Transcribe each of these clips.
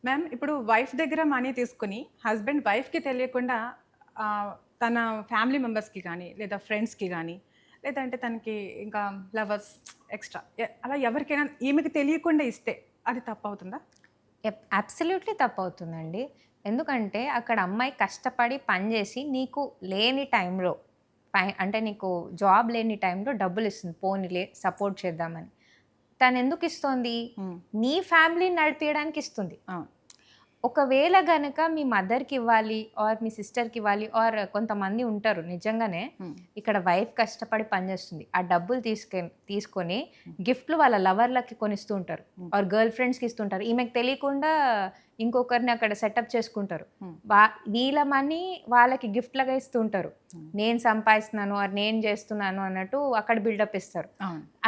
Ma'am ఇప్పుడు wife దగ్గర money తీసుకుని హస్బెండ్ వైఫ్కి తెలియకుండా తన ఫ్యామిలీ మెంబర్స్కి కానీ లేదా ఫ్రెండ్స్కి కానీ లేదంటే తనకి ఇంకా లవర్స్ ఎక్స్ట్రా అలా ఎవరికైనా ఈమెకి తెలియకుండా ఇస్తే అది తప్పు అవుతుందా? అబ్సల్యూట్లీ తప్పవుతుందండి. ఎందుకంటే అక్కడ అమ్మాయి కష్టపడి పని చేసి నీకు లేని టైంలో అంటే నీకు జాబ్ లేని టైంలో డబ్బులిస్తుంది. పోనీలే సపోర్ట్ చేద్దామని. తనెందుకు ఇస్తోంది? నీ ఫ్యామిలీని నడిపియడానికి ఇస్తుంది. ఒకవేళ గనక మీ మదర్‌కి ఇవ్వాలి ఆర్ మీ సిస్టర్‌కి ఇవ్వాలి ఆర్ కొంతమంది ఉంటారు నిజంగానే ఇక్కడ వైఫ్ కష్టపడి పనిచేస్తుంది. ఆ డబ్బులు తీసుకొని గిఫ్ట్‌లు వాళ్ళ లవర్‌లకి కొనిస్తూ ఉంటారు. ఆర్ గర్ల్ ఫ్రెండ్స్‌కి ఇస్తుంటారు. ఈమెకు తెలియకుండా ఇంకొకరిని అక్కడ సెటప్ చేసుకుంటారు. వీళ్ళ మనీ వాళ్ళకి గిఫ్ట్‌లుగా ఇస్తూ ఉంటారు. నేను సంపాదిస్తున్నాను ఆర్ నేను చేస్తున్నాను అన్నట్టు అక్కడ బిల్డప్ ఇస్తారు.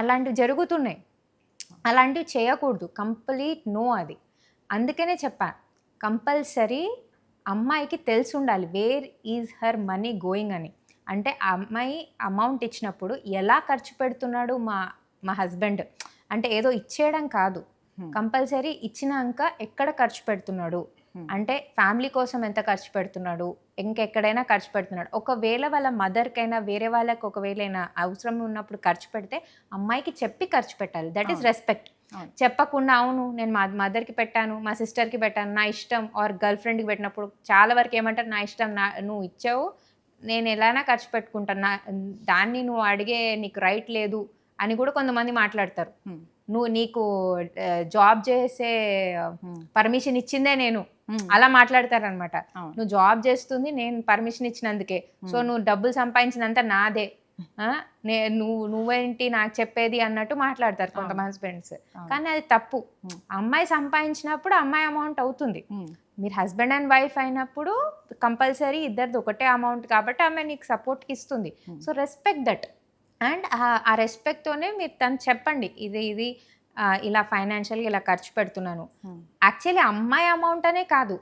అలాంటివి జరుగుతున్నాయి. అలాంటివి చేయకూడదు. కంప్లీట్ నో అది. అందుకనే చెప్పా కంపల్సరీ అమ్మాయికి తెలిసి ఉండాలి where is her money going అని. అంటే ఆ అమ్మాయి అమౌంట్ ఇచ్చినప్పుడు ఎలా ఖర్చు పెడుతున్నాడు మా హస్బెండ్ అంటే ఏదో ఇచ్చేయడం కాదు. కంపల్సరీ ఇచ్చినాక ఎక్కడ ఖర్చు పెడుతున్నాడు అంటే ఫ్యామిలీ కోసం ఎంత ఖర్చు పెడుతున్నాడు, ఇంకెక్కడైనా ఖర్చు పెడుతున్నాడు. ఒకవేళ వాళ్ళ మదర్కైనా వేరే వాళ్ళకి ఒకవేళ అవసరం ఉన్నప్పుడు ఖర్చు పెడితే అమ్మాయికి చెప్పి ఖర్చు పెట్టాలి. That is respect. చెప్పకుండా అవును నేను మా మదర్కి పెట్టాను, మా సిస్టర్కి పెట్టాను, నా ఇష్టం ఆర్ గర్ల్ ఫ్రెండ్కి పెట్టినప్పుడు చాలా వరకు ఏమంటారు, నా ఇష్టం, నువ్వు ఇచ్చావు నేను ఎలానా ఖర్చు పెట్టుకుంటాను, దాన్ని నువ్వు అడిగే నీకు రైట్ లేదు అని కూడా కొంతమంది మాట్లాడతారు. నీకు జాబ్ చేసే పర్మిషన్ ఇచ్చిందే నేను, అలా మాట్లాడతారనమాట. నువ్వు జాబ్ చేస్తుంది నేను పర్మిషన్ ఇచ్చినందుకే, సో నువ్వు డబ్బులు సంపాదించినంత నాదే, నువ్వేంటి నాకు చెప్పేది అన్నట్టు మాట్లాడతారు కొంతమంది హస్బెండ్స్. కానీ అది తప్పు. అమ్మాయి సంపాదించినప్పుడు అమ్మాయి అమౌంట్ అవుతుంది. మీరు హస్బెండ్ అండ్ వైఫ్ అయినప్పుడు కంపల్సరీ ఇద్దరిది ఒకటే అమౌంట్ కాబట్టి అమ్మాయి నీకు సపోర్ట్కి ఇస్తుంది. So respect that. అండ్ ఆ రెస్పెక్ట్తోనే మీరు తను చెప్పండి, ఇది ఇలా ఫైనాన్షియల్గా ఇలా ఖర్చు పెడుతున్నాను. యాక్చువల్లీ అమ్మాయి అమౌంట్ అనే కాదు,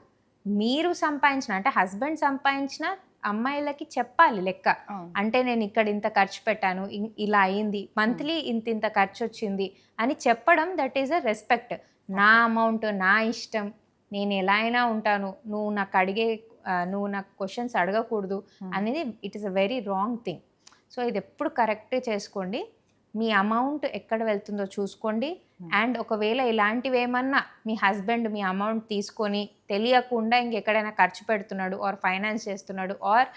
మీరు సంపాదించిన అంటే హస్బెండ్ సంపాదించిన అమ్మాయిలకి చెప్పాలి లెక్క. అంటే నేను ఇక్కడ ఇంత ఖర్చు పెట్టాను, ఇలా అయింది, మంత్లీ ఇంత ఖర్చు వచ్చింది అని చెప్పడం, దట్ ఈస్ అ రెస్పెక్ట్. నా అమౌంట్ నా ఇష్టం, నేను ఎలా అయినా ఉంటాను, నువ్వు నాకు క్వశ్చన్స్ అడగకూడదు అనేది it is a very wrong thing. So ఇది ఎప్పుడు కరెక్ట్ చేసుకోండి. మీ అమౌంట్ ఎక్కడ వెళ్తుందో చూసుకోండి. అండ్ ఒకవేళ ఇలాంటివి ఏమన్నా మీ హస్బెండ్ మీ అమౌంట్ తీసుకొని తెలియకుండా ఇంకెక్కడైనా ఖర్చు పెడుతున్నాడు ఆర్ ఫైనాన్స్ చేస్తున్నాడు ఆర్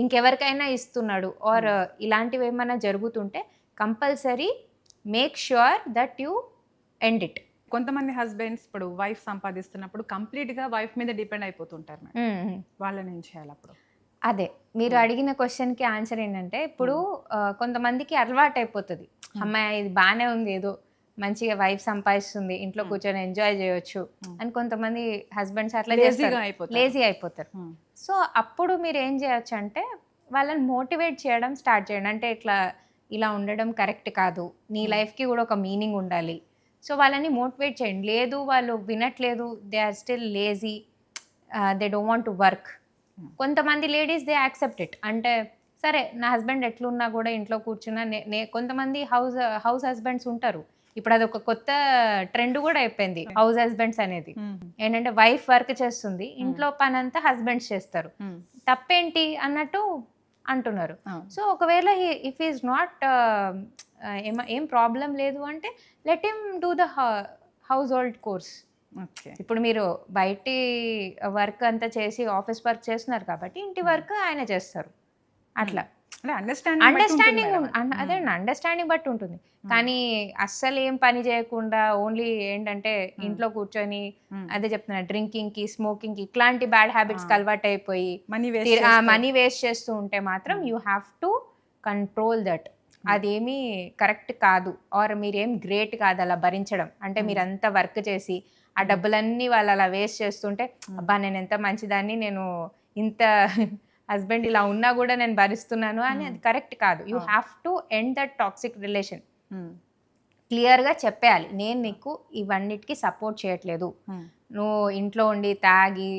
ఇంకెవరికైనా ఇస్తున్నాడు ఆర్ ఇలాంటివి ఏమైనా జరుగుతుంటే compulsory make sure that you end it. కొంతమంది హస్బెండ్స్ ఇప్పుడు వైఫ్ సంపాదిస్తున్నప్పుడు కంప్లీట్గా వైఫ్ మీద డిపెండ్ అయిపోతుంటారు. వాళ్ళని ఏం చేయాలి అప్పుడు? అదే మీరు అడిగిన క్వశ్చన్కి ఆన్సర్ ఏంటంటే, ఇప్పుడు కొంతమందికి అలవాటు అయిపోతుంది, అమ్మాయి ఇది బాగానే ఉంది, ఏదో మంచిగా వైఫ్ సంపాదిస్తుంది, ఇంట్లో కూర్చొని ఎంజాయ్ చేయొచ్చు అని కొంతమంది హస్బెండ్స్ అట్లా లేజీ అయిపోతారు. సో అప్పుడు మీరు ఏం చేయొచ్చు అంటే వాళ్ళని మోటివేట్ చేయడం స్టార్ట్ చేయండి. అంటే ఇలా ఉండడం కరెక్ట్ కాదు, నీ లైఫ్కి కూడా ఒక మీనింగ్ ఉండాలి. సో వాళ్ళని మోటివేట్ చేయండి. లేదు వాళ్ళు వినట్లేదు, they are still lazy, they don't want to work. కొంతమంది లేడీస్ దే యాక్సెప్ట్ ఇట్. అంటే సరే నా హస్బెండ్ ఎట్లున్నా కూడా ఇంట్లో కూర్చున్నా కొంతమంది హౌస్ హస్బెండ్స్ ఉంటారు. ఇప్పుడు అది ఒక కొత్త ట్రెండ్ కూడా అయిపోయింది హౌస్ హస్బెండ్స్ అనేది. ఏంటంటే వైఫ్ వర్క్ చేస్తుంది, ఇంట్లో పని అంతా హస్బెండ్స్ చేస్తారు, తప్పేంటి అన్నట్టు అంటున్నారు. సో ఒకవేళ ఇఫ్ ఈజ్ నాట్ ఏం ప్రాబ్లం లేదు అంటే let him do the house hold course. ఇప్పుడు మీరు బయటి వర్క్ అంతా చేసి ఆఫీస్ వర్క్ చేస్తున్నారు కాబట్టి ఇంటి వర్క్ ఆయన చేస్తారు. అట్లా అండర్స్టాండింగ్ అదే అండర్స్టాండింగ్ బట్టి ఉంటుంది. కానీ అస్సలు ఏం పని చేయకుండా ఓన్లీ ఏంటంటే ఇంట్లో కూర్చొని అదే చెప్తున్నా డ్రింకింగ్కి స్మోకింగ్కి ఇట్లాంటి బ్యాడ్ హ్యాబిట్స్కి అలవాటు అయిపోయి మనీ వేస్ట్ చేస్తూ ఉంటే మాత్రం you have to control that. అదేమీ కరెక్ట్ కాదు. ఆర్ మీరేం గ్రేట్ కాదు అలా భరించడం. అంటే మీరంతా వర్క్ చేసి ఆ డబ్బులన్నీ వాళ్ళు అలా వేస్ట్ చేస్తుంటే అబ్బా నేను ఎంత మంచిదాన్ని, నేను ఇంత హస్బెండ్ ఇలా ఉన్నా కూడా నేను భరిస్తున్నాను అని అది కరెక్ట్ కాదు. You have to end that toxic relation. క్లియర్గా చెప్పేయాలి, నేను నీకు ఇవన్నిటికీ సపోర్ట్ చేయట్లేదు, నువ్వు ఇంట్లో ఉండి తాగి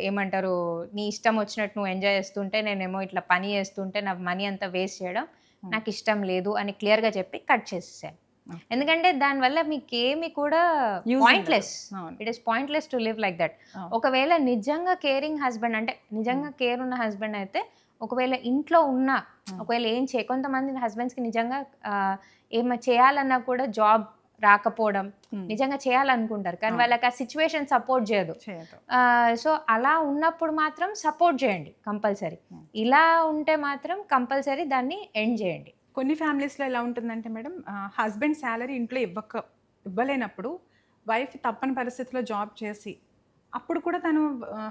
ఏమంటారు నీ ఇష్టం వచ్చినట్టు నువ్వు ఎంజాయ్ చేస్తుంటే నేనేమో ఇట్లా పని చేస్తుంటే నా మనీ అంతా వేస్ట్ చేయడం నాకు ఇష్టం లేదు అని క్లియర్గా చెప్పి కట్ చేసేసాను. ఎందుకంటే దానివల్ల మీకేమి కూడా Use పాయింట్లెస్, అవును. It is pointless to live like that. అవును. ఒకవేళ నిజంగా కేరింగ్ హస్బెండ్ అంటే నిజంగా కేర్ ఉన్న హస్బెండ్ అయితే ఒకవేళ ఇంట్లో ఉన్న ఒకవేళ ఏం కొంతమంది హస్బెండ్స్కి నిజంగా ఏమైనా చేయాలన్నా కూడా జాబ్ రాకపోవడం, నిజంగా చేయాలనుకుంటారు కానీ వాళ్ళకి ఆ సిచ్యువేషన్ సపోర్ట్ చేయదు. చేయదు. సో అలా ఉన్నప్పుడు మాత్రం సపోర్ట్ చేయండి కంపల్సరీ. ఇలా ఉంటే మాత్రం కంపల్సరీ దాన్ని ఎండ్ చేయండి. కొన్ని ఫ్యామిలీస్లో ఎలా ఉంటుందంటే మేడం, హస్బెండ్ శాలరీ ఇంట్లో ఇవ్వలేనప్పుడు వైఫ్ తప్పని పరిస్థితిలో జాబ్ చేసి అప్పుడు కూడా తను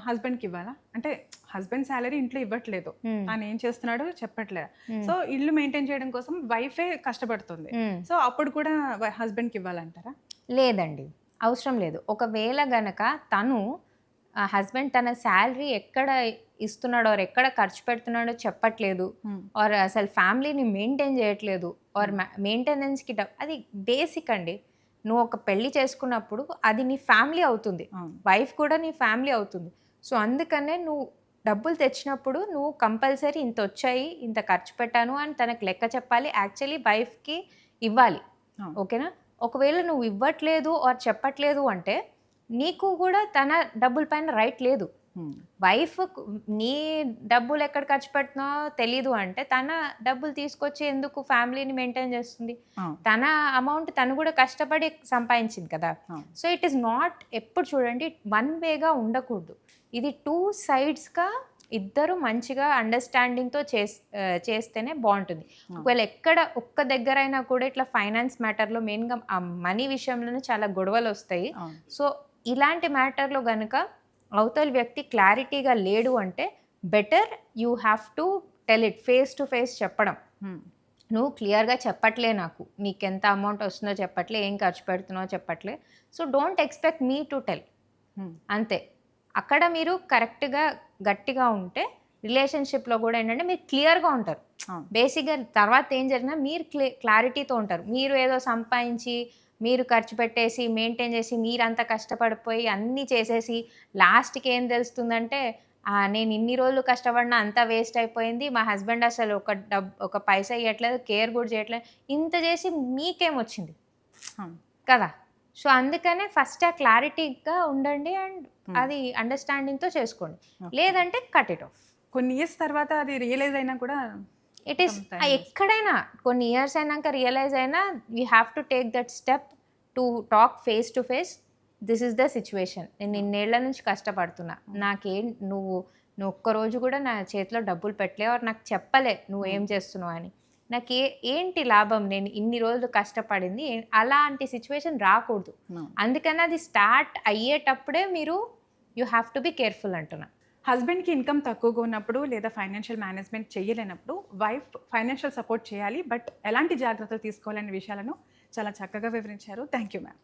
హస్బెండ్కి ఇవ్వాలా? అంటే హస్బెండ్ శాలరీ ఇంట్లో ఇవ్వట్లేదు, తను ఏం చేస్తున్నాడో చెప్పట్లేదు, సో ఇల్లు మెయింటైన్ చేయడం కోసం వైఫే కష్టపడుతుంది, సో అప్పుడు కూడా హస్బెండ్కి ఇవ్వాలంటారా? లేదండి, అవసరం లేదు. ఒకవేళ గనక తను హస్బెండ్ తన శాలరీ ఎక్కడ ఇస్తున్నాడో ఆర్ ఎక్కడ ఖర్చు పెడుతున్నాడో చెప్పట్లేదు, ఆర్ అసలు ఫ్యామిలీని మెయింటైన్ చేయట్లేదు, ఆర్ మెయింటెనెన్స్కి అది బేసిక్ అండి. నువ్వు ఒక పెళ్లి చేసుకున్నప్పుడు అది నీ ఫ్యామిలీ అవుతుంది, వైఫ్ కూడా నీ ఫ్యామిలీ అవుతుంది. సో అందుకనే నువ్వు డబ్బులు తెచ్చినప్పుడు నువ్వు కంపల్సరీ ఇంత వచ్చాయి, ఇంత ఖర్చు పెట్టాను అని తనకు లెక్క చెప్పాలి. యాక్చువల్లీ వైఫ్కి ఇవ్వాలి, ఓకేనా? ఒకవేళ నువ్వు ఇవ్వట్లేదు ఆర్ చెప్పట్లేదు అంటే నీకు కూడా తన డబ్బుల పైన రైట్ లేదు. వైఫ్ నీ డబ్బులు ఎక్కడ ఖర్చు పెడుతున్నావో తెలీదు అంటే తన డబ్బులు తీసుకొచ్చి ఎందుకు ఫ్యామిలీని మెయింటైన్ చేస్తుంది? తన అమౌంట్ తను కూడా కష్టపడి సంపాదించింది కదా. సో ఇట్ ఈస్ నాట్, ఎప్పుడు చూడండి వన్ వేగా ఉండకూడదు, ఇది 2 సైడ్స్గా ఇద్దరు మంచిగా అండర్స్టాండింగ్తో చేస్తేనే బాగుంటుంది. ఒకవేళ ఎక్కడ ఒక్క దగ్గరైనా కూడా ఇట్లా ఫైనాన్స్ మ్యాటర్లో మెయిన్గా మనీ విషయంలోనే చాలా గొడవలు వస్తాయి. సో ఇలాంటి మ్యాటర్లో కనుక అవతల వ్యక్తి క్లారిటీగా లేడు అంటే better you have to tell it, face to face చెప్పడం. నువ్వు క్లియర్గా చెప్పట్లే, నాకు నీకు ఎంత అమౌంట్ వస్తుందో చెప్పట్లే, ఏం ఖర్చు పెడుతున్నావో చెప్పట్లే, so don't expect me to tell. అంతే, అక్కడ మీరు కరెక్ట్గా గట్టిగా ఉంటే రిలేషన్షిప్లో కూడా ఏంటంటే మీరు క్లియర్గా ఉంటారు. బేసిక్గా తర్వాత ఏం జరిగినా మీరు క్లారిటీతో ఉంటారు. మీరు ఏదో సంపాదించి మీరు ఖర్చు పెట్టేసి మెయింటైన్ చేసి మీరంతా కష్టపడిపోయి అన్నీ చేసేసి లాస్ట్కి ఏం తెలుస్తుందంటే నేను ఇన్ని రోజులు కష్టపడినా అంతా వేస్ట్ అయిపోయింది, మా హస్బెండ్ అసలు ఒక పైసా ఇవ్వట్లేదు, కేర్ కూడా చేయట్లేదు, ఇంత చేసి మీకేమొచ్చింది కదా. సో అందుకనే ఫస్ట్ ఆ క్లారిటీగా ఉండండి అండ్ అది అండర్స్టాండింగ్తో చేసుకోండి, లేదంటే కట్ ఇట్ ఆఫ్. కొన్ని ఇయర్స్ తర్వాత అది రియలైజ్ అయినా కూడా ఇట్ ఈస్ ఎక్కడైనా కొన్ని ఇయర్స్ అయినాక రియలైజ్ అయినా you have to take that step to talk face to face. This is the situation, నేను ఇన్నేళ్ల నుంచి కష్టపడుతున్నా, నువ్వు ఒక్కరోజు కూడా నా చేతిలో డబ్బులు పెట్టలేవు, నాకు చెప్పలే నువ్వు ఏం చేస్తున్నావు అని, నాకు ఏంటి లాభం, నేను ఇన్ని రోజులు కష్టపడింది, అలాంటి సిచ్యువేషన్ రాకూడదు. అందుకని అది స్టార్ట్ అయ్యేటప్పుడే మీరు you have to be careful అంటున్నా. హస్బెండ్కి ఇన్కమ్ తక్కువగా ఉన్నప్పుడు లేదా ఫైనాన్షియల్ మేనేజ్మెంట్ చేయలేనప్పుడు వైఫ్ ఫైనాన్షియల్ సపోర్ట్ చేయాలి, బట్ ఎలాంటి జాగ్రత్తలు తీసుకోవాలనే విషయాలను చాలా చక్కగా వివరించారు. Thank you ma'am.